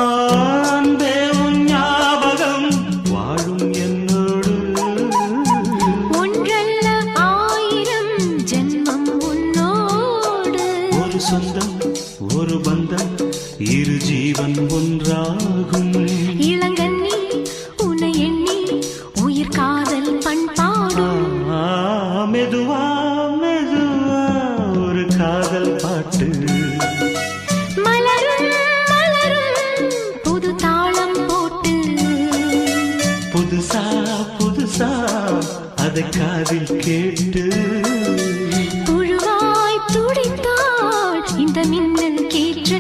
அன்பே உன் ஞாபகம் வாழும் என்னோடு. ஒன்றல்ல ஆயிரம் ஜென்மம் உன்னோடு. ஒரு சொந்தம் ஒரு பந்தம் இரு ஜீவன் ஒன்றாகும். இளங்கண்ணி உன்னை எண்ணி உயிர் காதல் பண்பாடும். மெதுவா மெதுவா ஒரு காதல் பாட்டு. மலரும் மலரும் புது தாளம் போட்டு. புதுசா புதுசா அதை காதில் கேட்டு. புழுவாய் துடித்தாள் இந்த மின்னல் கேற்று.